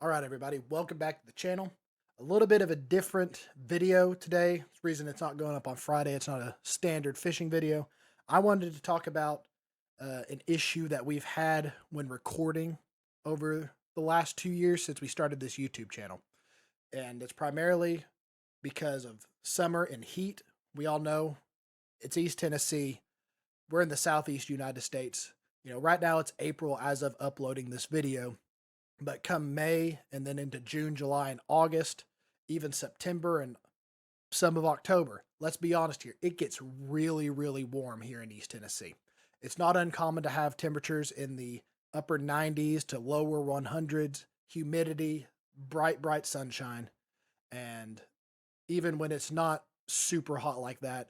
All right, everybody, welcome back to the channel. A little bit of a different video today. The reason it's not going up on Friday, it's not a standard fishing video. I wanted to talk about an issue that we've had when recording over the last 2 years since we started this YouTube channel. And it's primarily because of summer and heat. We all know it's East Tennessee. We're in the Southeast United States. Right now it's April as of uploading this video. But come May and then into June, July, and August, even September and some of October, let's be honest here, it gets really, really warm here in East Tennessee. It's not uncommon to have temperatures in the upper 90s to lower 100s, humidity, bright, bright sunshine. And even when it's not super hot like that,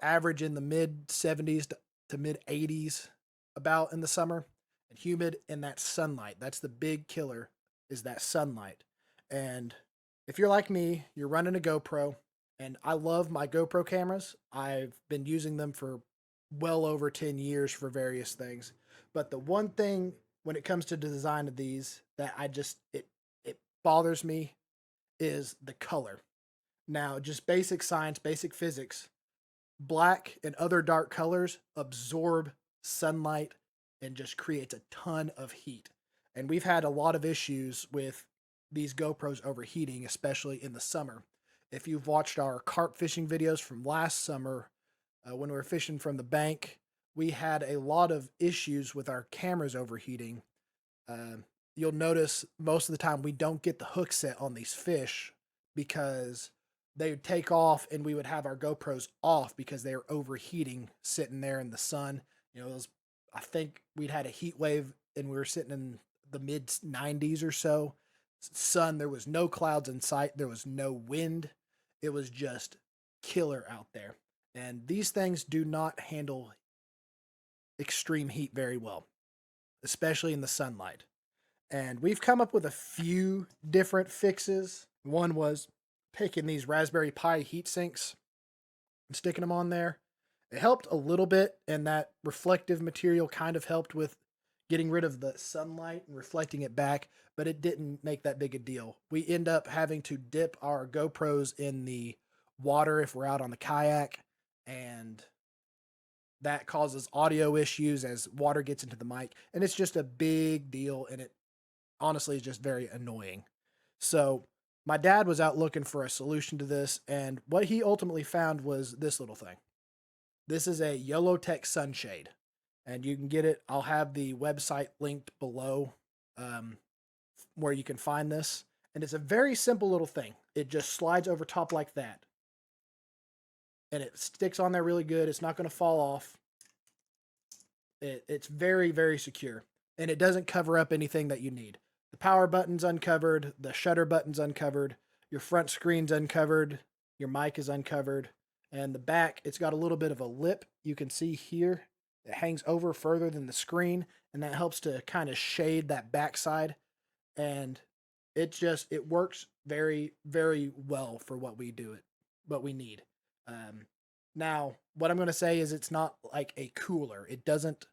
average in the mid 70s to mid 80s about in the summer and humid in that sunlight. That's the big killer is that sunlight. And if you're like me, you're running a GoPro and I love my GoPro cameras. I've been using them for well over 10 years for various things. But the one thing when it comes to the design of these that it bothers me is the color. Now, just basic science, basic physics, black and other dark colors absorb sunlight and just creates a ton of heat. And we've had a lot of issues with these GoPros overheating, especially in the summer. If you've watched our carp fishing videos from last summer, when we were fishing from the bank, we had a lot of issues with our cameras overheating. Uh, you'll notice most of the time we don't get the hook set on these fish because they would take off and we would have our GoPros off because they were overheating sitting there in the sun. I think we'd had a heat wave and we were sitting in the mid 90s or so. Sun, there was no clouds in sight, there was no wind. It was just killer out there. And these things do not handle extreme heat very well, especially in the sunlight. And we've come up with a few different fixes. One was taking these Raspberry Pi heat sinks and sticking them on there. It helped a little bit, and that reflective material kind of helped with getting rid of the sunlight and reflecting it back, but it didn't make that big a deal. We end up having to dip our GoPros in the water if we're out on the kayak, and that causes audio issues as water gets into the mic, and it's just a big deal, and it honestly is just very annoying. So my dad was out looking for a solution to this, and what he ultimately found was this little thing. This is a Yolotek sunshade, and you can get it. I'll have the website linked below um, where you can find this. And it's a very simple little thing. It just slides over top like that, and it sticks on there really good. It's not going to fall off. It's very, very secure, and it doesn't cover up anything that you need. The power button's uncovered, the shutter button's uncovered, your front screen's uncovered, your mic is uncovered, and the back, it's got a little bit of a lip you can see here. It hangs over further than the screen, and that helps to kind of shade that backside. And it works very, very well for what we need. Um, Now, what I'm going to say is it's not like a cooler. It doesn't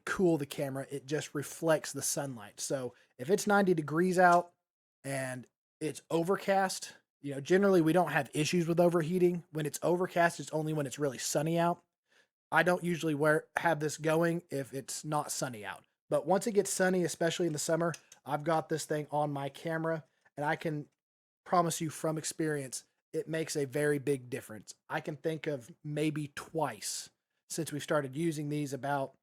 cool the camera. It just reflects the sunlight. So if it's 90 degrees out and it's overcast, generally we don't have issues with overheating. When it's overcast, it's only when it's really sunny out. I don't usually have this going if it's not sunny out. But once it gets sunny, especially in the summer, I've got this thing on my camera, and I can promise you from experience, it makes a very big difference. I can think of maybe twice since we started using these about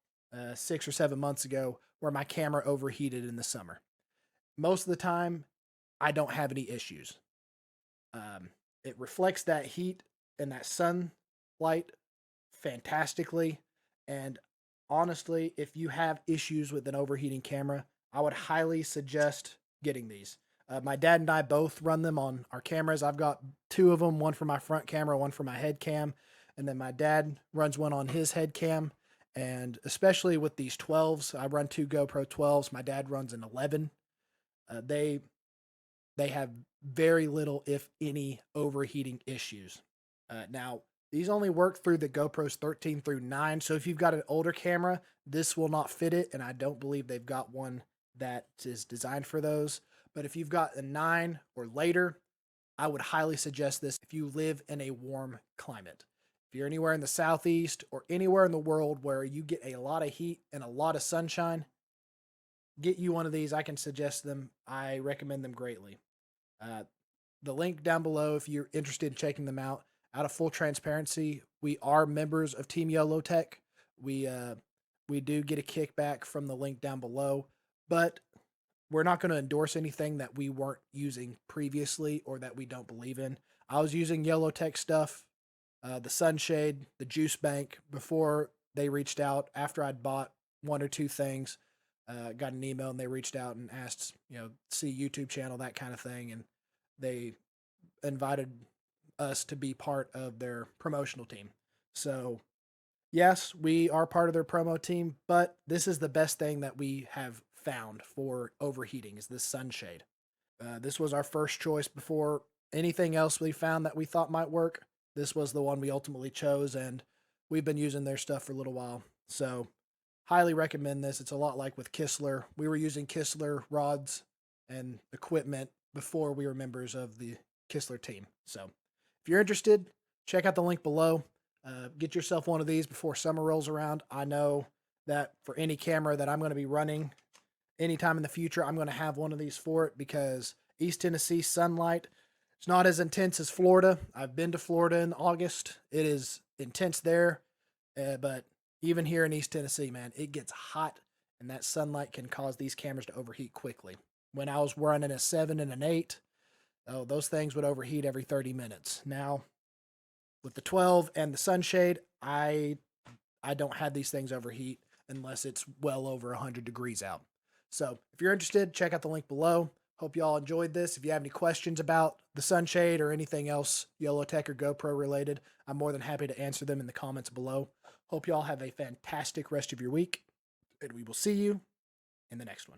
6 or 7 months ago where my camera overheated in the summer. Most of the time, I don't have any issues. It reflects that heat and that sunlight fantastically. And honestly, if you have issues with an overheating camera, I would highly suggest getting these. My dad and I both run them on our cameras. I've got two of them, one for my front camera, one for my head cam. And then my dad runs one on his head cam. And especially with these 12s, I run two GoPro 12s. My dad runs an 11. They have very little, if any, overheating issues. Now, these only work through the GoPros 13 through 9. So if you've got an older camera, this will not fit it. And I don't believe they've got one that is designed for those. But if you've got a 9 or later, I would highly suggest this if you live in a warm climate. If you're anywhere in the southeast or anywhere in the world where you get a lot of heat and a lot of sunshine, get you one of these. I can suggest them. I recommend them greatly. Uh, the link down below if you're interested in checking them out. Out of full transparency, we are members of Team Yolotek. We do get a kickback from the link down below, but we're not going to endorse anything that we weren't using previously or that we don't believe in. I was using Yellowtech stuff, the sunshade, the juice bank before they reached out. After I'd bought one or two things, got an email and they reached out and asked, see YouTube channel, that kind of thing, and they invited us to be part of their promotional team. So yes, we are part of their promo team, but this is the best thing that we have found for overheating is this sunshade. This was our first choice before anything else we found that we thought might work. This was the one we ultimately chose, and we've been using their stuff for a little while. So, highly recommend this. It's a lot like with Kistler. We were using Kistler rods and equipment before we were members of the Kistler team. So, if you're interested, check out the link below. Get yourself one of these before summer rolls around. I know that for any camera that I'm going to be running anytime in the future, I'm going to have one of these for it because East Tennessee sunlight, it's not as intense as Florida. I've been to Florida in August. It is intense there, but even here in East Tennessee, man, it gets hot, and that sunlight can cause these cameras to overheat quickly. When I was running a 7 and an 8, oh, those things would overheat every 30 minutes. Now, with the 12 and the sunshade, I don't have these things overheat unless it's well over 100 degrees out. So if you're interested, check out the link below. Hope you all enjoyed this. If you have any questions about the sunshade or anything else Yolotek or GoPro related, I'm more than happy to answer them in the comments below. Hope you all have a fantastic rest of your week, and we will see you in the next one.